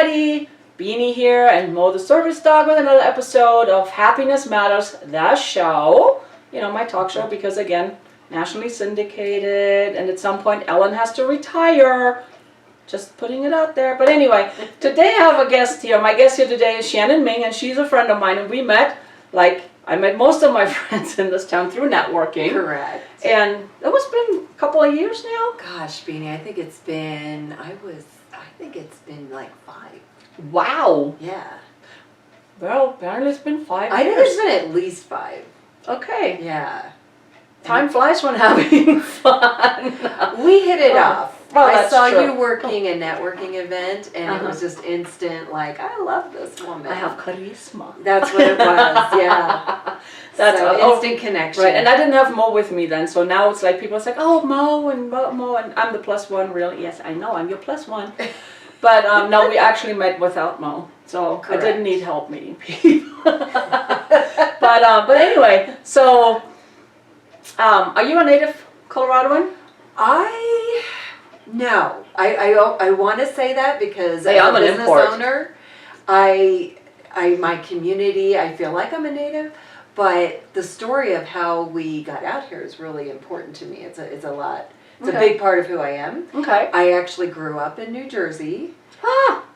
everybody, Beanie here and Mo the Service Dog with another episode of Happiness Matters, the show. You know, my talk show because, again, nationally syndicated, and at some point Ellen has to retire. Just putting it out there. But anyway, today I have a guest here. My guest here today is Shannon Ming, and she's a friend of mine, and we met, I met most of my friends in this town through networking. Correct. And it was been a couple of years now. Gosh, Beanie, I think it's been, like 5. Wow. Yeah. Well, apparently it's been 5 years. I think it's been at least 5. Okay. Yeah. Time flies when having fun. We hit it off. Well, I saw true. you working a networking event, and it was just instant, like, I love this woman. I have charisma. That's what it was, yeah. That's so instant connection. Right, and I didn't have Mo with me then, so now it's like people are like, oh, Mo, and I'm the plus one, really. Yes, I know, I'm your plus one. But no, we actually met without Mo, so Correct. I didn't need help meeting people. but anyway, so are you a native Coloradoan? No. I want to say that because Hey, as I'm a an business import. owner, my community, I feel like I'm a native, but the story of how we got out here is really important to me. It's a lot. It's a big part of who I am. Okay. I actually grew up in New Jersey,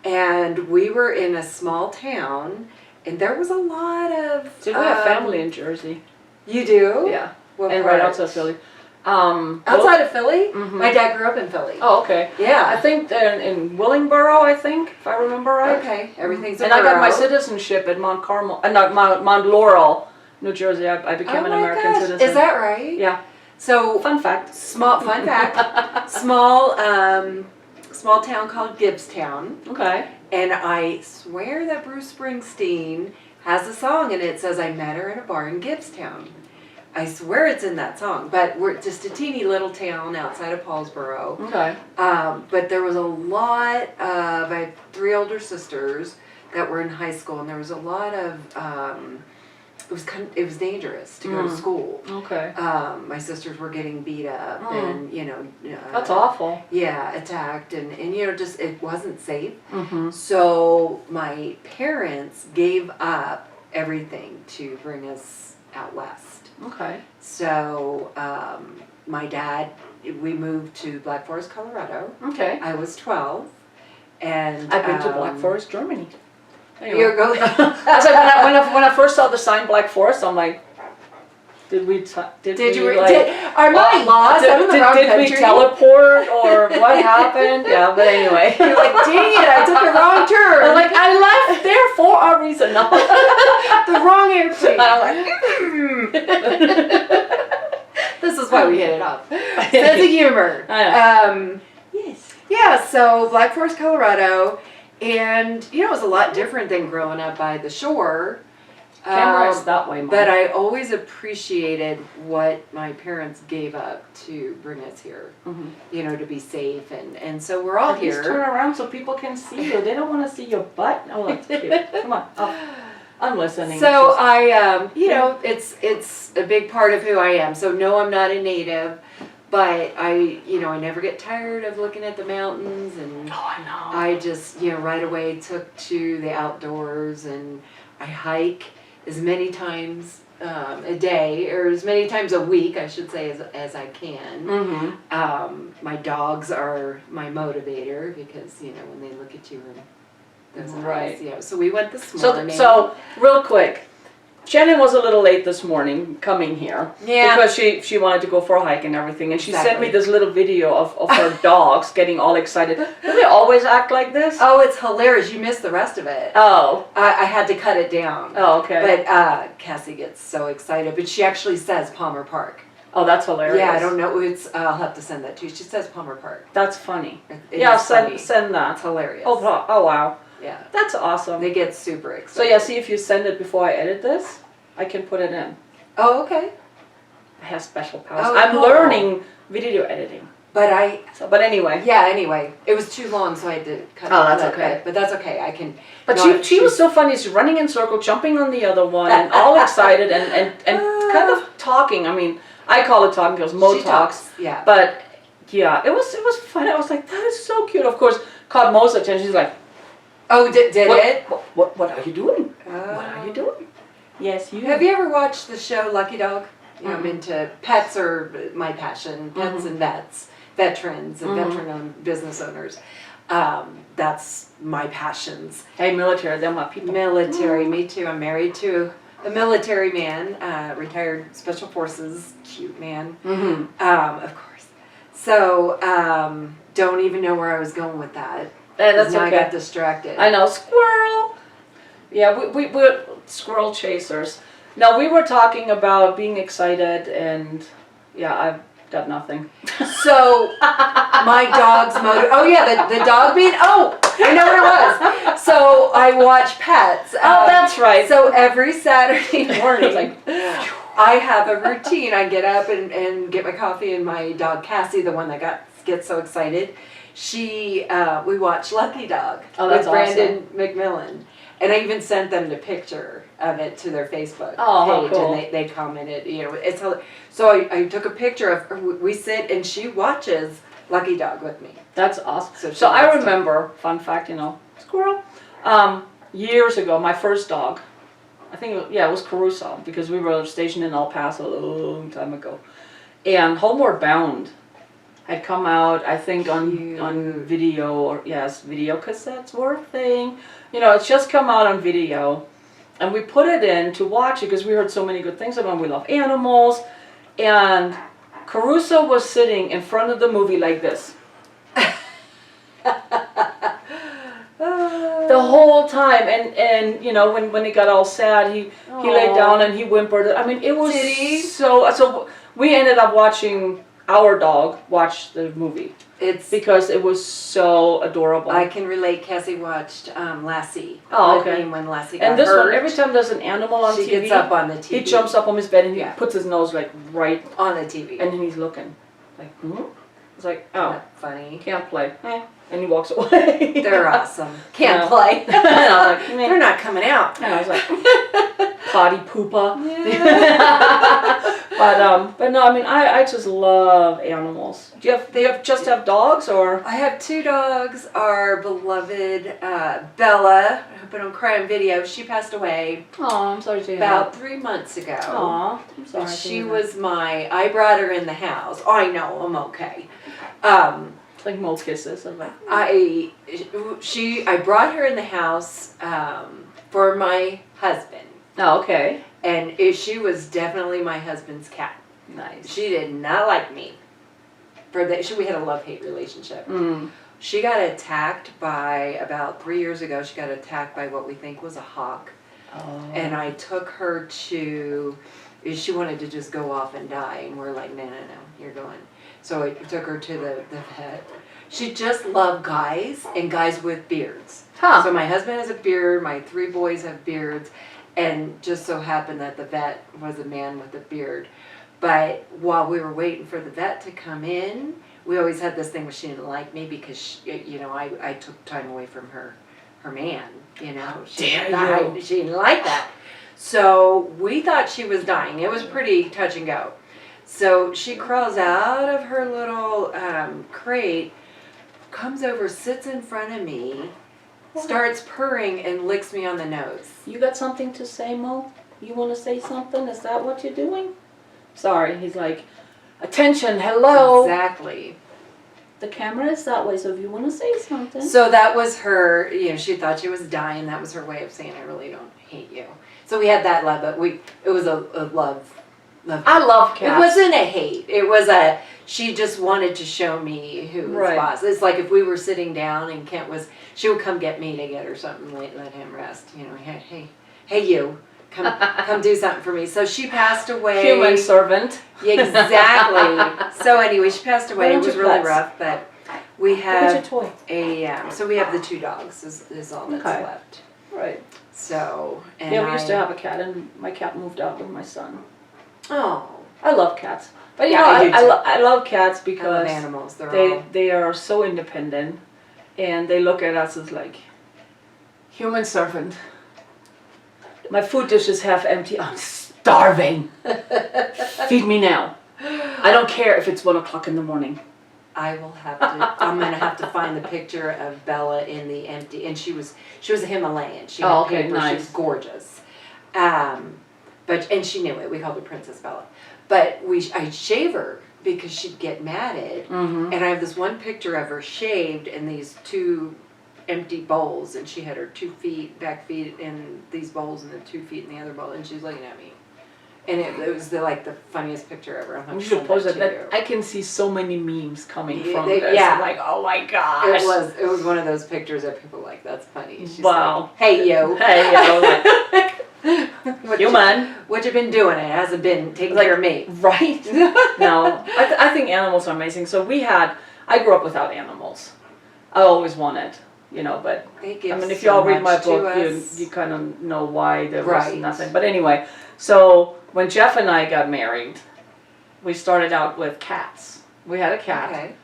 and we were in a small town, and there was a lot of... So we have family in Jersey. You do? Yeah. What And part? right outside Philly. Outside of Philly? Mhm. My dad grew up in Philly. Oh, okay. Yeah. I think they're in Willingboro, if I remember right. Okay, everything's And I got my citizenship at Mount Carmel, Mount Laurel, New Jersey. I became an American citizen. Is that right? Yeah. So Fun fact. fun fact. small town called Gibbstown, Okay. and I swear that Bruce Springsteen has a song, and it says I met her in a bar in Gibbstown. I swear it's in that song, but we're just a teeny little town outside of Paulsboro. Okay. But there was a lot of, I had 3 older sisters that were in high school, and there was a lot of, it was dangerous to go to school. Okay. My sisters were getting beat up and, That's awful. yeah, attacked and just, it wasn't safe. Mm-hmm. So my parents gave up everything to bring us out west. Okay. So my dad, we moved to Black Forest, Colorado. Okay. I was 12, and I've been to Black Forest, Germany. Anyway. You go. I was like, when I first saw the sign Black Forest, I'm like, did we Are my laws out of the wrong did we country? teleport or what happened? Yeah, but anyway. You're like, dang it, I took the wrong turn. I'm like, I left there for a reason. No. The wrong airplane. I'm This is why we hit it off. Sense of humor. I know. Yes. Yeah, so Black Forest, Colorado, and it was a lot different than growing up by the shore. Camera is that way, Mom. But I always appreciated what my parents gave up to bring us here, to be safe, and so we're all here. Just turn around so people can see you. They don't want to see your butt. Oh, that's cute. Come on. Oh, I'm listening. So it's a big part of who I am. So no, I'm not a native, but I never get tired of looking at the mountains, and I know. I just right away took to the outdoors, and I hike as many times a day, or as many times a week, I should say, as I can. Mm-hmm. My dogs are my motivator because when they look at you and those eyes, So we went this morning. So real quick, Shannon was a little late this morning coming here. Yeah. Because she wanted to go for a hike and everything, and she sent Exactly. me this little video of her dogs getting all excited. Do they always act like this? Oh, it's hilarious! You missed the rest of it. Oh. I had to cut it down. Oh, okay. But Cassie gets so excited, but she actually says Palmer Park. Oh, that's hilarious. Yeah, I don't know. I'll have to send that to you. She says Palmer Park. That's funny. It Yeah, is funny. send that. It's hilarious. Oh wow. Yeah. That's awesome. They get super So excited. yeah, see if you send it before I edit this, I can put it in. Oh, okay. I have special powers. Oh, I'm cool. learning video editing. But anyway. Yeah, anyway. It was too long, so I had to cut it. Oh, that's okay. But that's okay. I can. But she was so funny. She's running in circles, jumping on the other one, and all excited and kind of talking. I mean, I call it talking because Mo talks. Yeah. But yeah, it was fun. I was like, that is so cute. Of course, caught Mo's attention. She's like, Oh, did it? What are you doing? What are you doing? Yes, you. Have you ever watched the show Lucky Dog? You know, I'm into pets are my passion. Pets and vets, veterans and veteran-owned business owners. That's my passions. Hey, military, they're my people. Military, me too. I'm married to a military man, retired Special Forces, cute man. Of course. So, don't even know where I was going with that. That's now okay. I got distracted. I know, squirrel. Yeah, we're squirrel chasers. No, we were talking about being excited, and yeah, I've got nothing. So, my dog's motor. Oh yeah, the dog beat. Oh, I know what it was. So I watch Pets. Oh, that's right. So every Saturday morning, It's like, I have a routine. I get up and get my coffee, and my dog Cassie, the one that gets so excited, we watch Lucky Dog with Brandon McMillan. And I even sent them the picture of it to their Facebook page, cool. and they commented, you know, it's so I took a picture of her. We sit and she watches Lucky Dog with me. That's awesome. So So I remember, fun fact, squirrel. Years ago, my first dog, I think, it was Caruso, because we were stationed in El Paso a long time ago. And Homeward Bound had come out, I think, on video, or video cassettes were a thing. It's just come out on video. And we put it in to watch it because we heard so many good things about it. We love animals. And Caruso was sitting in front of the movie like this. The whole time. And when he got all sad, he laid down and he whimpered. I mean, it was so we ended up watching our dog watch the movie. It's because it was so adorable. I can relate. Cassie watched Lassie. Oh, okay. When Lassie got and this hurt, one, every time there's an animal on TV, she gets up on the TV. He jumps up on his bed and he puts his nose like right on the TV, and then he's looking like, It's like, oh, not funny. Can't play. And he walks away. They're awesome. Can't play. And I was like, they're not coming out. And I was like, potty poopa. Yeah. But no, I mean, I just love animals. Do you just have dogs, or? I have two dogs. Our beloved Bella, I hope I don't cry on video, she passed away. Oh, I'm sorry to hear about 3 months ago. Aw, I'm sorry. She was I brought her in the house. Oh, I know, I'm okay. It's like more kisses. I'm like, I brought her in the house for my husband. oh, okay. And she was definitely my husband's cat. Nice. She did not like me. We had a love-hate relationship. She got attacked about 3 years ago. She got attacked by what we think was a hawk. Oh. And I took her she wanted to just go off and die. And we're like, no, you're going. So I took her to the vet. She just loved guys and guys with beards. Huh. So my husband has a beard. My 3 boys have beards. And just so happened that the vet was a man with a beard. But while we were waiting for the vet to come in, we always had this thing where she didn't like me because, I took time away from her man, She didn't like that. So we thought she was dying. It was pretty touch and go. So she crawls out of her little crate, comes over, sits in front of me, starts purring and licks me on the nose. You got something to say, Mo? You want to say something? Is that what you're doing? Sorry, he's like, attention, hello. Exactly. The camera is that way, so if you want to say something. So that was her, she thought she was dying. That was her way of saying, I really don't hate you. So we had that love, but it was a love. I love cats. It wasn't a hate. It was she just wanted to show me who was boss. It's like if we were sitting down and she would come get me to get her something, let him rest. Hey you, come do something for me. So she passed away. Human servant. Yeah, exactly. So anyway, she passed away. It was really rough, but we have toy? So we have the 2 dogs is all that's left. Right. So, and we used to have a cat, and my cat moved out with my son. Oh, I love cats, but I love cats because I love animals. They are so independent, and they look at us as like human servant. My food dish is half empty. I'm starving. Feed me now. I don't care if it's 1 o'clock in the morning. I will have to. I'm gonna have to find the picture of Bella in the empty. And she was a Himalayan. She had okay, paper. nice. She was gorgeous. And she knew it. We called her Princess Bella. But I'd shave her because she'd get matted. Mm-hmm. And I have this one picture of her shaved in these 2 empty bowls, and she had her 2 back feet in these bowls, and the 2 feet in the other bowl, and she's looking at me. And it was the funniest picture ever. I'm You should post it. I can see so many memes coming from this. Yeah. Like, oh my gosh. It was one of those pictures that people like, that's funny. She's Wow. like, hey yo. Hey yo. Human. What you been doing? It hasn't been taking care of me. Right? No. I think animals are amazing. So I grew up without animals. I always wanted, but They give if so y'all read my much to book, us. you kind of know why there was Right. nothing. But anyway, so when Jeff and I got married, we started out with cats. We had a cat. Okay.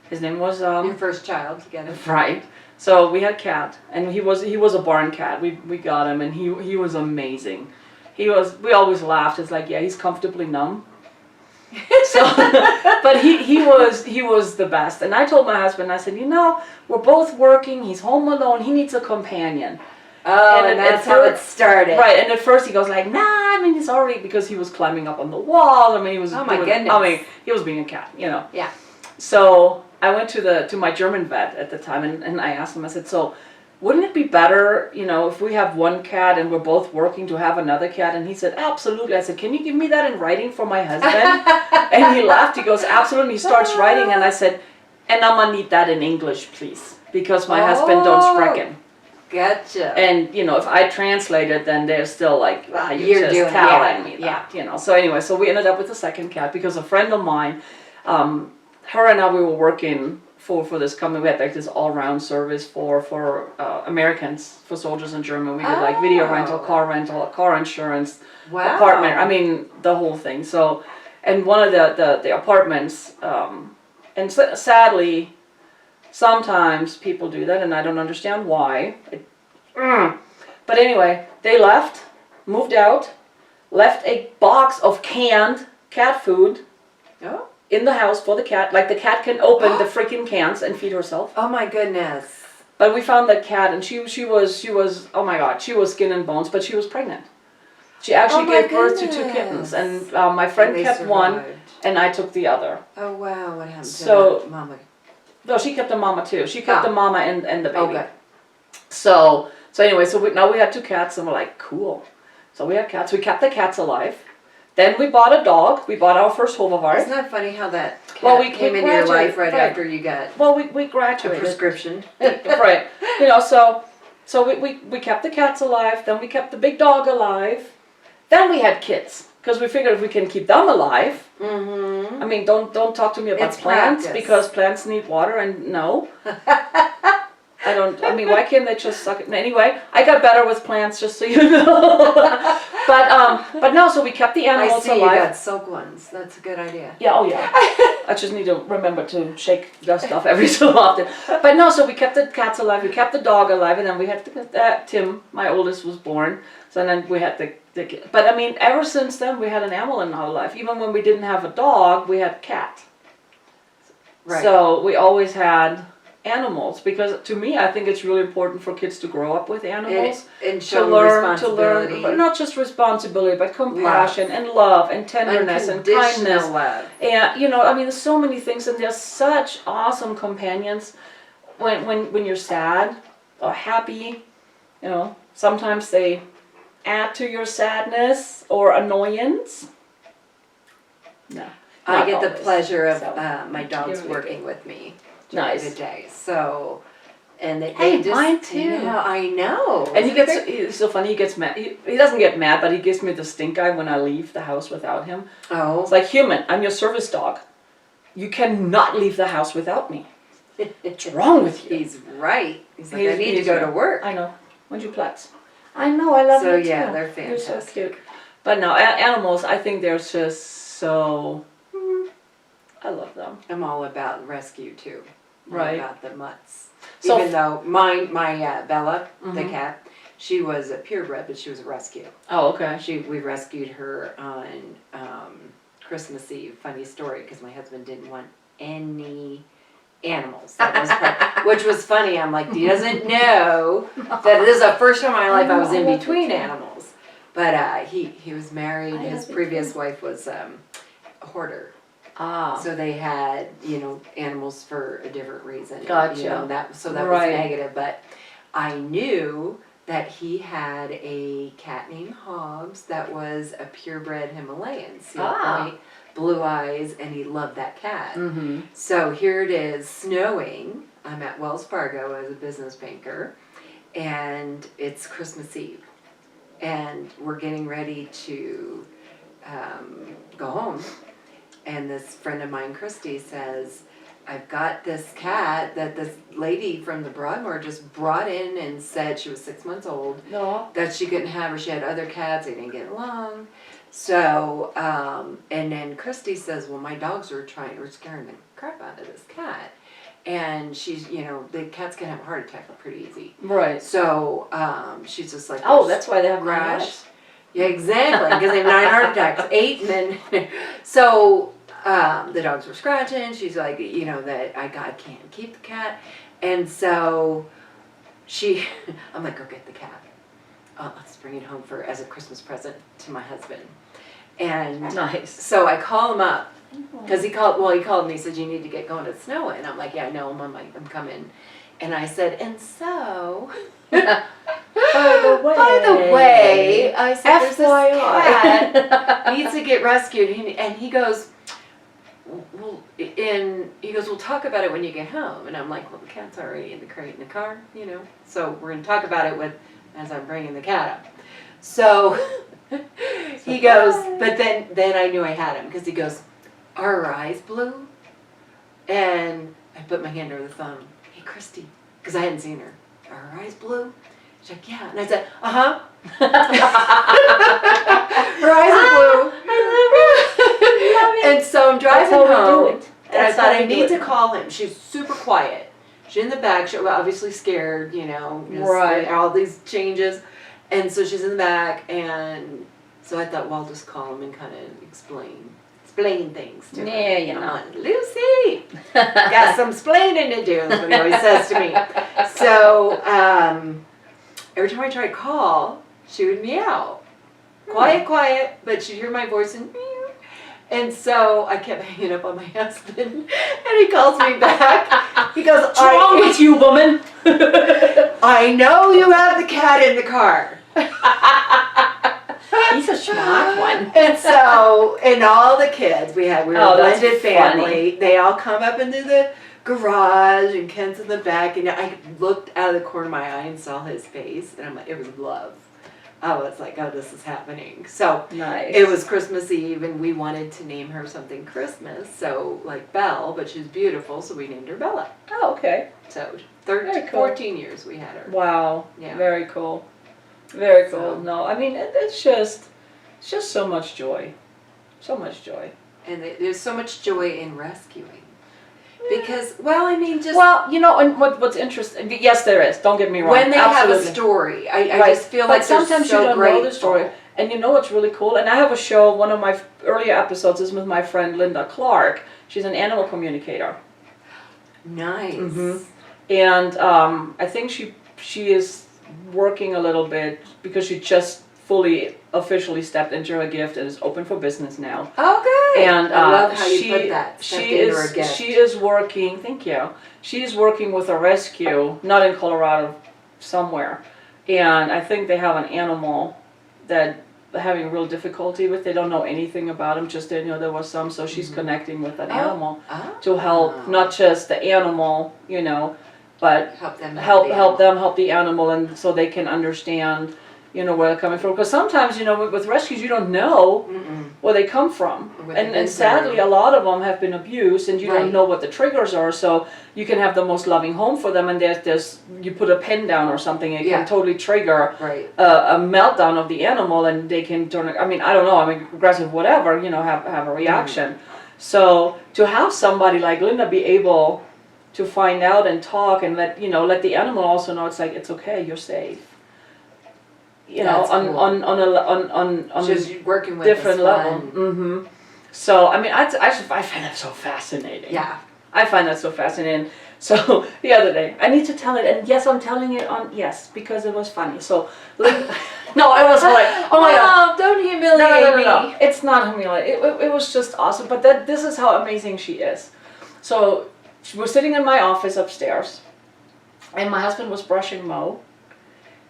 His name was Your first child together. right. So we had a cat, and he was a barn cat. We got him, and he was amazing. We always laughed. It's like, yeah, he's comfortably numb. So, but he was the best. And I told my husband, I said, we're both working. He's home alone. He needs a companion. Oh, and that's how it started. Right, and at first he goes like, nah, he's already, because he was climbing up on the wall. He was. Oh my goodness. He was being a cat, Yeah. So I went to my German vet at the time, and I asked him, I said, so wouldn't it be better, if we have one cat and we're both working, to have another cat? And he said, absolutely. I said, can you give me that in writing for my husband? And he laughed. He goes, absolutely. He starts writing, and I said, and I'm gonna need that in English, please, because my husband don't sprechen. Gotcha. And if I translate it, then they're still like, you're just doing, telling me that. So anyway, so we ended up with a second cat because a friend of mine, her and I, we were working for this company. We had like this all-round service for Americans, for soldiers in Germany. We did like video rental, car insurance, Wow. apartment. The whole thing. So, and one of the apartments, and sadly, sometimes people do that, and I don't understand why. But anyway, they left, moved out, left a box of canned cat food in the house for the cat. Like, the cat can open the freaking cans and feed herself. Oh my goodness. But we found that cat, and she was oh my God, she was skin and bones, but she was pregnant. She actually gave birth to 2 kittens, and my friend kept one, and I took the other. Oh wow, what happened So- to Mama? No, she kept the mama too. She kept the mama and the baby. Oh, good. So anyway, now we had 2 cats, and we're like, cool. So we had cats. We kept the cats alive. Then we bought a dog. We bought our first Hoverwart. Isn't that funny how that cat we came into your life graduated, right after you got Well, we a graduated. prescription? Right. So we kept the cats alive. Then we kept the big dog alive. Then we had kids, because we figured if we can keep them alive. Mm-hmm. Don't talk to me about It's plants, practice. because plants need water, and no. I don't, why can't they just suck it? Anyway, I got better with plants, just so you know. But no, so we kept the I animals see you alive. got silk ones. That's a good idea. Yeah, oh yeah. I just need to remember to shake dust off every so often. But no, so we kept the cats alive, we kept the dog alive, and then we had Tim, my oldest, was born. So then we had the but ever since then we had an animal in our life. Even when we didn't have a dog, we had a cat. Right. So we always had animals, because to me, I think it's really important for kids to grow up with animals. And show responsibility. But not just responsibility, but compassion and love and tenderness and kindness. Love. And there's so many things, and they're such awesome companions. When you're sad or happy, sometimes they add to your sadness or annoyance. No. I get the always. pleasure of So, my dogs you're working with me Nice. during the day. So, and they Hey, just, mine too. Yeah, I know. And Isn't it's so funny, he gets mad. He doesn't get mad, but he gives me the stink eye when I leave the house without him. Oh. It's like, human, I'm your service dog. You cannot leave the house without me. What's wrong with you? He's right. He's like, He's- I need to he's go right. to work. I know. When'd you platz? I know, I love So, you too. yeah, they're You're so fantastic. cute. But no, animals, I think they're just so... I love them. I'm all about rescue too. I'm all Right. about the mutts. So- Even though my Bella, the Mhm. cat, she was a purebred, but she was a rescue. Oh, okay. We rescued her on Christmas Eve. Funny story, because my husband didn't want any animals. That was which was funny. I'm like, he doesn't know that this is the first time in my life I was in between animals. But he was married. His previous wife was a hoarder. Ah. So they had, animals for a different reason. Gotcha. That was Right. negative. But I knew that he had a cat named Hobbs that was a purebred Himalayan. Seal point, blue eyes, and he loved that cat. Mm-hmm. So here it is, snowing. I'm at Wells Fargo as a business banker, and it's Christmas Eve. And we're getting ready to go home. And this friend of mine, Christy, says, I've got this cat that this lady from the Broadmoor just brought in and said she was 6 months old. No. That she couldn't have her. She had other cats. They didn't get along. So, and then Christy says, well, my dogs were scaring the crap out of this cat. And she's, the cats can have a heart attack pretty easy. Right. So, she's just like, Oh, that's why they have rash. rash. Yeah, exactly. Because they have 9 heart attacks, 8, and then, so, the dogs were scratching. She's like, that I can't keep the cat. And so I'm like, go get the cat. Let's bring it home as a Christmas present to my husband. And Nice. so I call him up because he called me. He said, you need to get going. It's snowing. I'm like, yeah, I know. I'm coming. And I said, and so, By the way, I said, there's this FYI. cat needs to get rescued. And he goes, we'll talk about it when you get home. And I'm like, well, the cat's already in the crate in the car, so we're going to talk about it as I'm bringing the cat up. So he goes, but then I knew I had him because he goes, are her eyes blue? And I put my hand over the phone. Hey, Christy, because I hadn't seen her. Are her eyes blue? She's like, yeah. And I said, uh-huh. Her eyes are blue. And so I'm driving home, and I thought I need to call him. She's super quiet. She's in the back. She's obviously scared, Right. all these changes. And so she's in the back, and so I thought, well, I'll just call him and kind of explain things to her. Yeah, I'm like, Lucy, got some splaining to do, is what he always says to me. So every time I try to call, she would meow. Quiet, but she'd hear my voice and meow. And so I kept hanging up on my husband, and he calls me back. He goes, what's wrong with you, woman? I know you have the cat in the car. He's a smart one. And all the kids, we were a blended family. Funny. They all come up into the garage, and Ken's in the back, and I looked out of the corner of my eye and saw his face, and I'm like, it was love. I was like, oh, this is happening. So Nice. It was Christmas Eve, and we wanted to name her something Christmas, so like Belle, but she's beautiful, so we named her Bella. Oh, okay. So Very cool. 14 years we had her. Wow. Yeah. Very cool. Very cool. So- No, I mean, it's just so much joy. So much joy. And there's so much joy in rescuing. Because, just... Well, and what's interesting, yes, there is. Don't get me wrong. when they Absolutely. have a story, I Right. just feel But like they're sometimes so you don't grateful. know the story. And what's really cool? And I have a show, one of my earlier episodes is with my friend Linda Clark. She's an animal communicator. Nice. Mhm. And I think she is working a little bit because she just fully officially stepped into her gift and is open for business now. Okay. And I love how you put that. she is working. Thank you. She is working with a rescue, not in Colorado, somewhere, and I think they have an animal that they're having real difficulty with. They don't know anything about him. Just there was some, so she's connecting with that animal to help not just the animal, but help them help the animal, and so they can understand. Where they're coming from. Because sometimes, with rescues, you don't know where they come from. And sadly, a lot of them have been abused, and you don't know what the triggers are. So you can have the most loving home for them, and there's you put a pen down or something, it can totally trigger a meltdown of the animal, and they can turn. I don't know. Aggressive, whatever. Have a reaction. So to have somebody like Linda be able to find out and talk and let the animal also know it's like it's okay, you're safe. That's cool. on just working with different this level. one. So I find that so fascinating. Yeah. I find that so fascinating. So the other day, I need to tell it, and yes, I'm telling it on because it was funny. So no, it was like, oh my God. Mom, don't humiliate me. No. It's not humiliating. It was just awesome. But this is how amazing she is. So we're sitting in my office upstairs, and my husband was brushing Mo.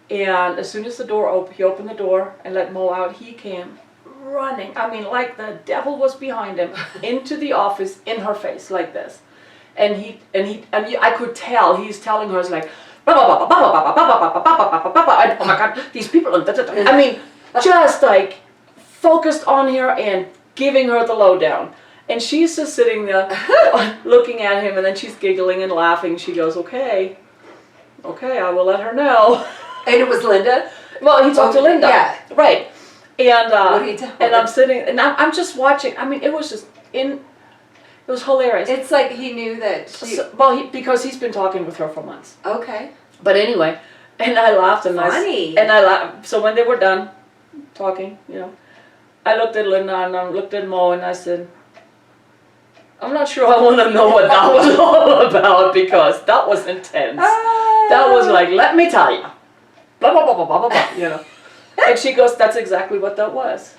And as soon as the door opened, he opened the door and let Mo out. He came running. I mean, like the devil was behind him into the office in her face like this. And I could tell he's telling her, it's like, oh my God, these people. I mean, just like focused on her and giving her the lowdown. And she's just sitting there looking at him, and then she's giggling and laughing. She goes, okay, I will let her know. And it was Linda? Well, he talked to Linda. Yeah. Right. And What did he tell and her? I'm sitting, and I'm just watching. I mean, it was just it was hilarious. It's like he knew that she... Because he's been talking with her for months. Okay. But anyway, and I laughed and Funny. I laughed. So when they were done talking, I looked at Linda and I looked at Mo and I said, I'm not sure I want to know what that was all about, because that was intense. That was like, let me tell you. Blah, blah, blah, blah, blah, blah, blah, And she goes, that's exactly what that was.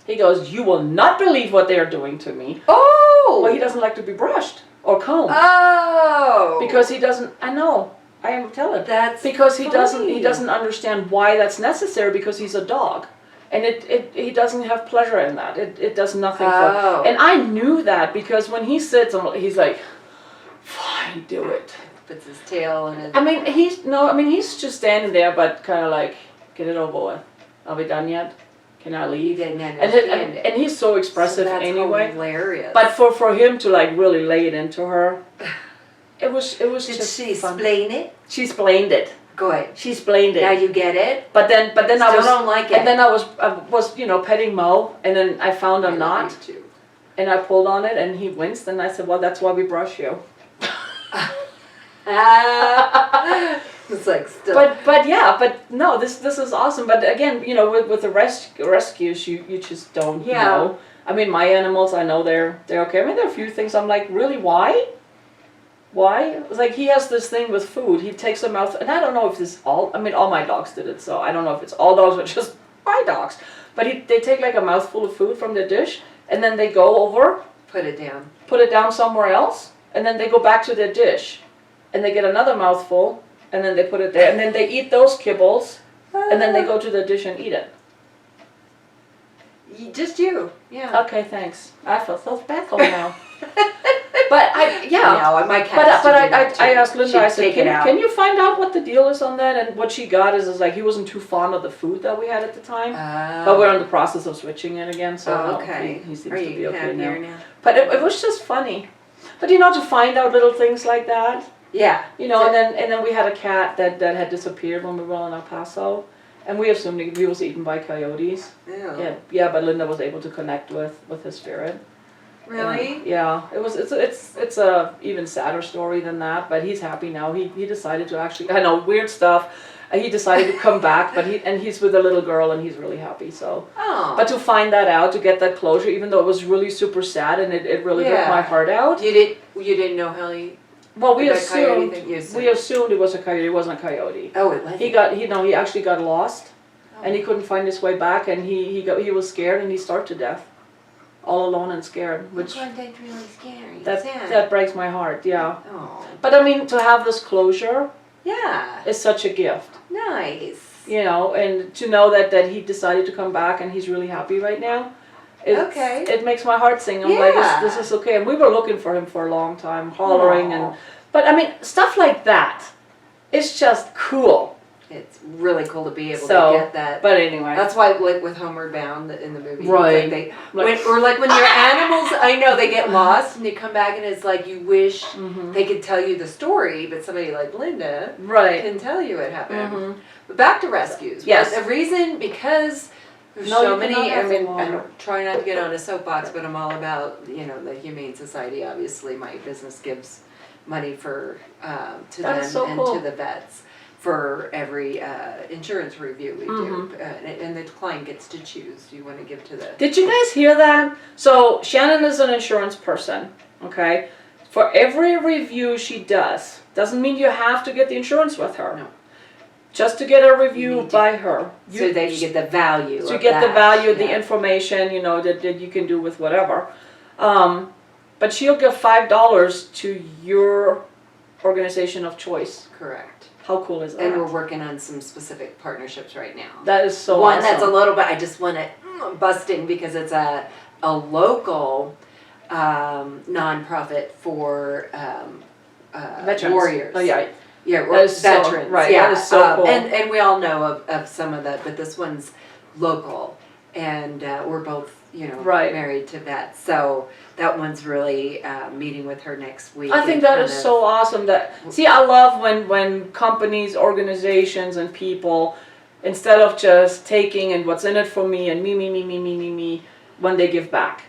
He goes, you will not believe what they are doing to me. Oh! Well, he doesn't like to be brushed or combed. Oh! Because he doesn't, I know, I am telling. That's because he funny. doesn't understand why that's necessary, because he's a dog. And he doesn't have pleasure in that. It does nothing for. And I knew that, because when he sits, he's like, fine, do it. Puts his tail in it. I mean, he's just standing there, but kind of like, get it over with. Are we done yet? Can I leave? And he's so expressive that's anyway. Hilarious. But for him to like really lay it into her, it was Did just she fun. explain it? She explained it. Good. She explained it. Now you get it? But then Still I was don't like it. And then I was petting Mo, and then I found a I knot, love you too. and I pulled on it, and he winced, and I said, well, that's why we brush you. It's like still. But no, this is awesome. But again, with the rescues, you just don't know. I mean, my animals, I know they're okay. I mean, there are a few things I'm like, really, why? It's like he has this thing with food. He takes a mouth, and I don't know if this all my dogs did it, so I don't know if it's all dogs or just my dogs. But they take like a mouthful of food from the dish, and then they go over, Put it down somewhere else, and then they go back to their dish, and they get another mouthful, and then they put it there, and then they eat those kibbles, and then they go to the dish and eat it. Just you. Yeah. Okay, thanks. I feel so special now. But No, my cat. But I asked Linda, I said, take it out. can you find out what the deal is on that? And what she got is like he wasn't too fond of the food that we had at the time. But we're in the process of switching it again, so okay. he seems Are to you be okay happier now. now? But it was just funny. But to find out little things like that. Yeah. And then we had a cat that had disappeared when we were in El Paso. And we assumed he was eaten by coyotes. Ew. Yeah, but Linda was able to connect with his spirit. Really? Yeah, it's a even sadder story than that, but he's happy now. He decided to actually, I know, weird stuff. He decided to come back, but he's with a little girl and he's really happy. So, but to find that out, to get that closure, even though it was really super sad and it really ripped my heart out. You didn't know how he. Well, we assumed it was a coyote. It wasn't a coyote. Oh, it wasn't. He actually got lost, and he couldn't find his way back, and he was scared and he starved to death. All alone and scared, which that's really scary. that breaks my heart. Yeah. Oh. But I mean, to have this closure, Yeah. is such a gift. Nice. And to know that he decided to come back and he's really happy right now. It makes my heart sing. I'm like, this is okay. And we were looking for him for a long time, hollering but I mean, stuff like that. It's just cool. It's really cool to be able to get that. But anyway. That's why, like with Homeward Bound in the movie, right? Or like when your animals, I know they get lost and they come back and it's like you wish they could tell you the story, but somebody like Linda can tell you what happened. But back to rescues. Yes. The reason, because there's so many. I mean, I try not to get on a soapbox, but I'm all about the Humane Society. Obviously, my business gives money to them to the vets. For every insurance review we do, and the client gets to choose. Do you want to give to the... Did you guys hear that? So Shannon is an insurance person, okay? For every review she does, doesn't mean you have to get the insurance with her. No. Just to get a You review need to- by her. So that you get the value So you of get the that. value of the Yeah. information, you know, that you can do with whatever. But she'll give $5 to your organization of choice. Correct. How cool is that? And we're working on some specific partnerships right now. That is so One awesome. that's a little bit, I just want to bust in because it's a local nonprofit for Veterans. warriors. Oh yeah. Yeah, That is so- veterans. right, Yeah, that is so cool. And we all know of some of that, but this one's local, and we're both Right. married to vets, so that one's really meeting with her next week. I think and that kind is of- so awesome. See, I love when companies, organizations, and people, instead of just taking and what's in it for me and me, when they give back,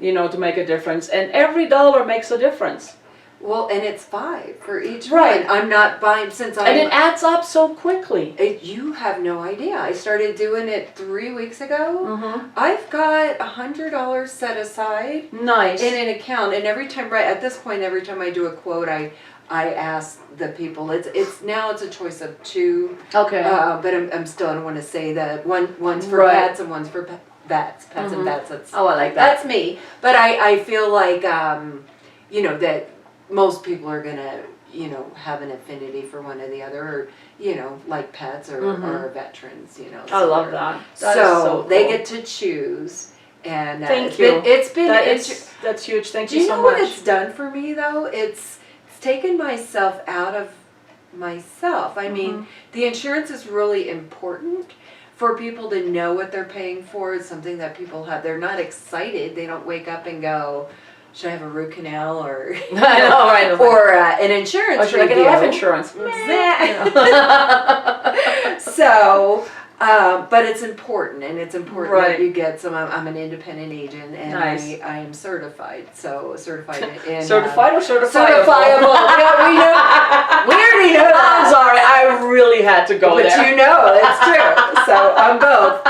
to make a difference. And every dollar makes a difference. Well, and it's $5 for each Right. one. I'm not buying since And it adds up so quickly. You have no idea. I started doing it 3 weeks ago. Mm-hmm. I've got $100 set aside Nice. in an account, and every time, right at this point, every time I do a quote, I ask the people. It's now it's a choice of two. Okay. But I'm still, I don't want to say that one's for Right. pets and one's for vets. Pets and vets. That's Oh, I like that. that's me. But I feel like that most people are gonna have an affinity for one or the other, or like pets or veterans. I love that. That is So they cool. get to choose, and Thank you. It's been That's huge. Thank do you you so know much. what it's done for me though? It's taken myself out of myself. I mean, the insurance is really important for people to know what they're paying for. It's something that people have. They're not excited. They don't wake up and go, should I have a root canal or I know, right? or an insurance Or should I get review? life insurance? So, but it's important, and it's important Right. that you get some. I'm an independent agent, and Nice. I am certified. So certified in Certified or certifiable? certifiable. Yeah, we know. We already know that. I'm sorry, I really had to go But there. you know, it's true. So I'm both.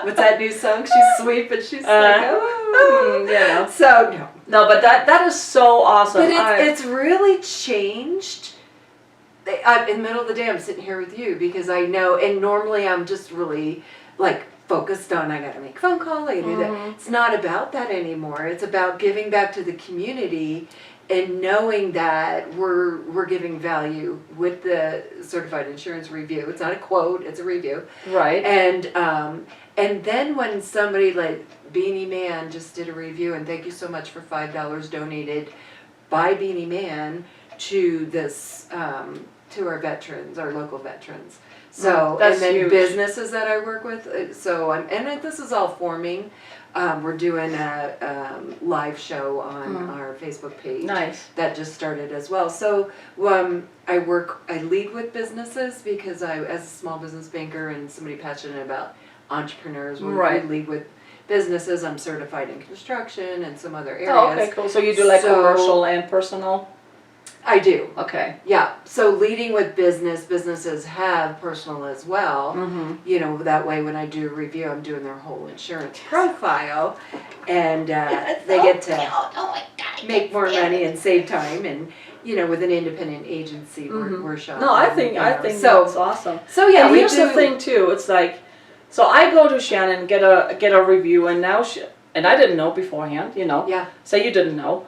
What's that new song? She's sweet, but she's like, oh. So no. No, but that is so awesome. But it's really changed. In the middle of the day, I'm sitting here with you because I know, and normally I'm just really like focused on, I gotta make a phone call, I gotta do that. It's not about that anymore. It's about giving back to the community and knowing that we're giving value with the certified insurance review. It's not a quote, it's a review. right. And then when somebody like Beanie Man just did a review, and thank you so much for $5 donated by Beanie Man to this to our veterans, our local veterans. So that's and then huge. businesses that I work with. This is all forming. We're doing a live show on our Facebook page. Nice. That just started as well. So I lead with businesses because as a small business banker and somebody passionate about entrepreneurs, we Right. lead with businesses. I'm certified in construction and some other areas. Oh, okay, cool. So you do like So- commercial and personal? I do. Okay. Yeah. So leading with businesses have personal as well. Mm-hmm. That way when I do a review, I'm doing their whole insurance profile, and they get to make more money and save time. And with an independent agency, we're shopping. No, I think so. that's awesome. So yeah, And we here's do. the thing too. It's like, so I go to Shannon, get a review, and now and I didn't know beforehand. Yeah. Say you didn't know.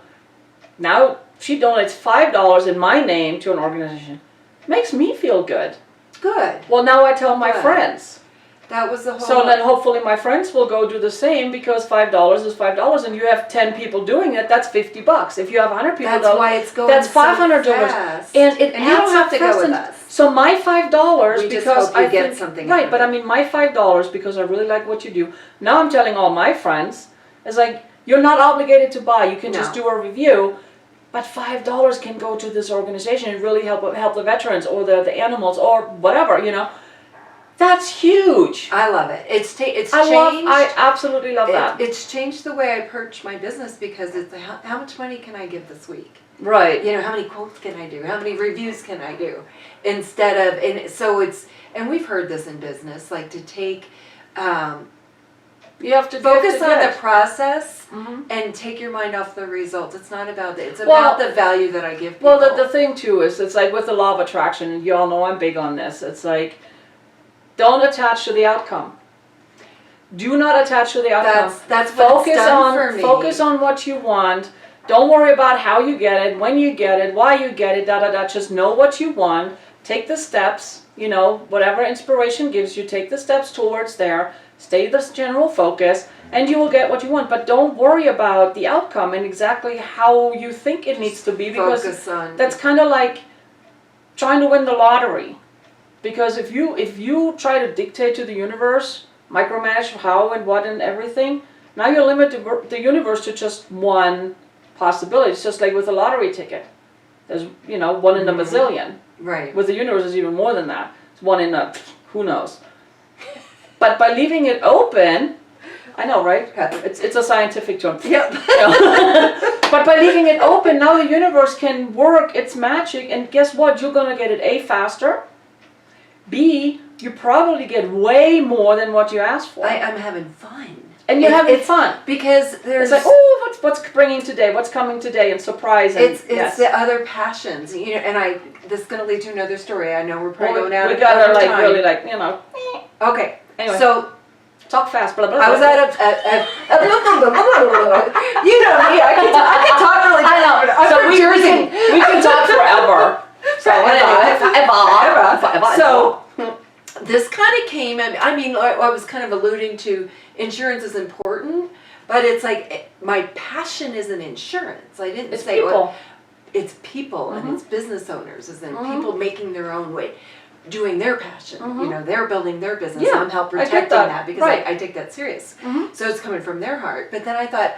Now she donates $5 in my name to an organization. Makes me feel good. Good. Well, now I tell my Good. friends. That was the whole. So then hopefully my friends will go do the same, because $5 is $5, and you have 10 people doing it, that's $50. If you have 100 people, That's why it's going. that's so $500, fast. and it And you don't adds have up to go fast. with And us. so my $5 We just because hope you I get think, something right, out but of I it. mean my $5 because I really like what you do. Now I'm telling all my friends, it's like, you're not obligated to buy. You can just No. do a review. But $5 can go to this organization and really help the veterans or the animals or whatever, That's huge. I love it. It's changed. I absolutely love that. It's changed the way I approach my business because it's how much money can I give this week? Right. How many quotes can I do? How many reviews can I do? Instead of, and we've heard this in business, like to take You have to Focus on get. the process Mhm. and take your mind off the results. It's not about it. It's Well- about the value that I give people. Well, the thing too is, it's like with the law of attraction, and you all know I'm big on this. It's like, don't attach to the outcome. Do not attach to the outcome. That's what it's done for me. Focus on what you want. Don't worry about how you get it, when you get it, why you get it, da da da. Just know what you want. Take the steps, you know, whatever inspiration gives you, take the steps towards there. Stay the general focus, and you will get what you want. But don't worry about the outcome and exactly how you think it needs to be, because Focus on that's kind of like trying to win the lottery. Because if you try to dictate to the universe, micromanage how and what and everything, now you limit the universe to just one possibility. It's just like with a lottery ticket. There's, you know, one in a bazillion. right. With the universe, it's even more than that. It's one in a, who knows. But by leaving it open, I know, right? It's a scientific term. Yep. But by leaving it open, now the universe can work its magic, and guess what? You're gonna get it A, faster. B, you probably get way more than what you asked for. I'm having fun. And you're having fun. Because there's It's like, oh, what's bringing today? What's coming today? And surprise. And it's yes. the other passions, you know. And this is going to lead to another story. I know we're probably going out. We of gotta like time. really like, you know. Okay. Anyway. So Talk fast. Blah blah. I was at you know me. I can talk really fast. I know. I'm So from we Jersey. can talk forever. So anyway, So this kind of came at me. I mean, I was kind of alluding to insurance is important, but it's like my passion isn't insurance. I didn't it's say people. it's people and it's business owners, as in people making their own way, doing their passion. You know, they're building their business. Yeah, I'm help I get protecting that. that because Right. I take that serious. Mhm. So it's coming from their heart. But then I thought,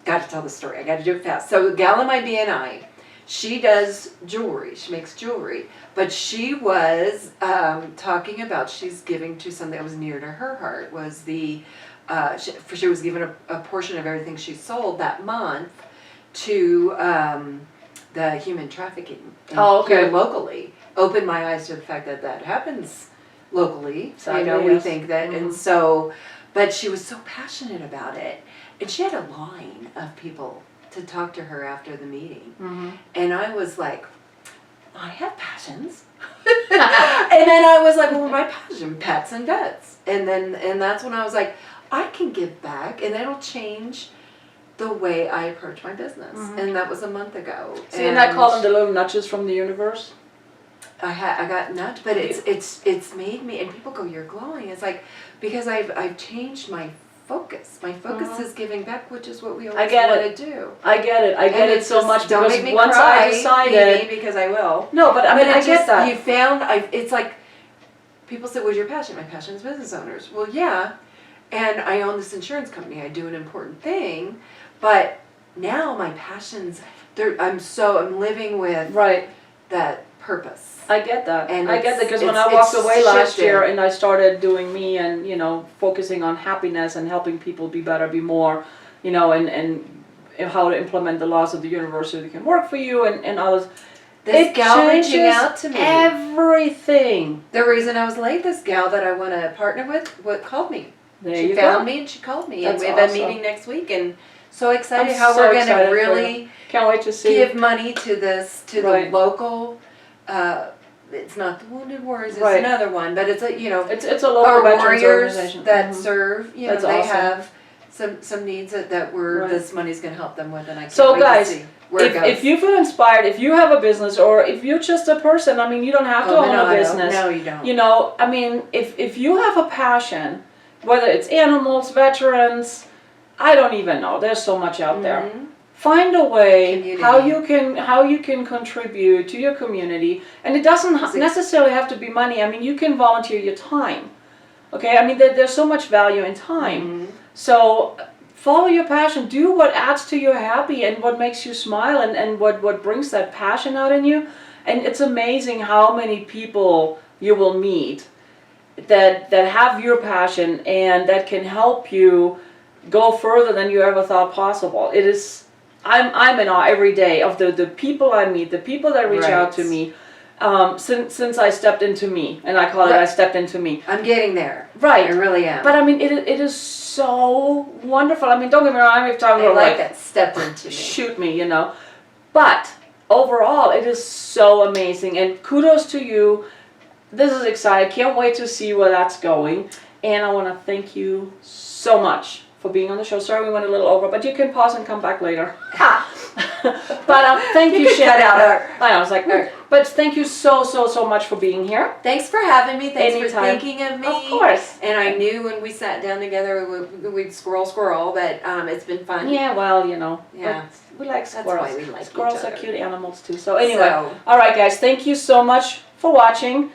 got to tell the story. I got to do it fast. So the gal in my BNI, she does jewelry. She makes jewelry. But she was talking about she's giving to something that was near to her heart. Was she was given a portion of everything she sold that month to the human trafficking here locally. Opened my eyes to the fact that happens locally. Sadly, you know, we yes. think that, and so, but she was so passionate about it, and she had a line of people to talk to her after the meeting, and I was like, I have passions. And then I was like, well, my passion, pets and vets. And that's when I was like, I can give back, and that'll change the way I approach my business. And that was a month ago. See, and I call them the little nudges from the universe. I got nudged, but it's made me, and people go, you're glowing. It's like, because I've changed my focus. My focus is giving back, which is what we always want to do. I get it. I get it so much Don't because make me once cry, I decided, maybe, because I will. no, but I mean, I get that. You found, it's like, people say, what's your passion? My passion is business owners. Well, yeah, and I own this insurance company. I do an important thing, but now my passions, I'm living with Right. that purpose. I get that. And I get that because when I it's walked away last shifted. year and I started doing me and, you know, focusing on happiness and helping people be better, be more, you know, and how to implement the laws of the universe so they can work for you and others. This gal reaching out to me. Everything. The reason I was late, this gal that I want to partner with, called me. There She you found go. me and she called me. That's and we have awesome. a meeting next week, and so excited I'm how so we're going excited to for really Can't wait to see. give money to the Right. local. It's not the Wounded Warriors. It's Right. another one, but it's a It's a local our veterans warriors organization. that Mhm. serve. You know, That's they awesome. have some needs that Right. this money's going to help them with, and I can't So wait guys, to see where it goes. If you feel inspired, if you have a business or if you're just a person, I mean, you don't have to own a business. No, you don't. You know, I mean, if you have a passion, whether it's animals, veterans, I don't even know. There's so much out there. Mhm. Find a way Community. how you can contribute to your community, and it doesn't necessarily have to be money. I mean, you can volunteer your time. Okay, I mean, there's so much value in time. Mhm. So follow your passion. Do what adds to you happy and what makes you smile and what brings that passion out in you. And it's amazing how many people you will meet that have your passion and that can help you go further than you ever thought possible. It is, I'm in awe every day of the people I meet, the people that reach Right. out to me. since I stepped into me, and I call it I stepped into me. I'm getting there. Right. I really am. But I mean, it is so wonderful. I mean, don't get me wrong, we've talked I about like that stepped into me. shoot me, you know. But overall, it is so amazing, and kudos to you. This is exciting. Can't wait to see where that's going. And I want to thank you so much for being on the show. Sorry we went a little over, but you can pause and come back later. But thank you, Shannon. Cut out our... I know, I was like, but thank you so much for being here. Thanks for having me. Thanks for Anytime. thinking of me. Of course. And I knew when we sat down together we'd squirrel, but it's been fun. Yeah, well, you know. Yeah. We like That's squirrels. why we like Squirrels each are other. cute animals too. So anyway, So- all right, guys. Thank you so much for watching.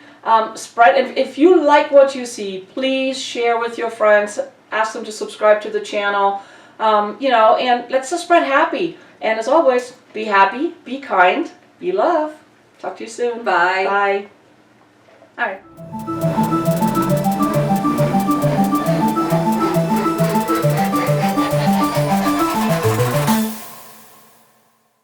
Spread. If you like what you see, please share with your friends. Ask them to subscribe to the channel. You know, and let's just spread happy. And as always, be happy, be kind, be love. Talk to you soon. Bye. Bye. All right.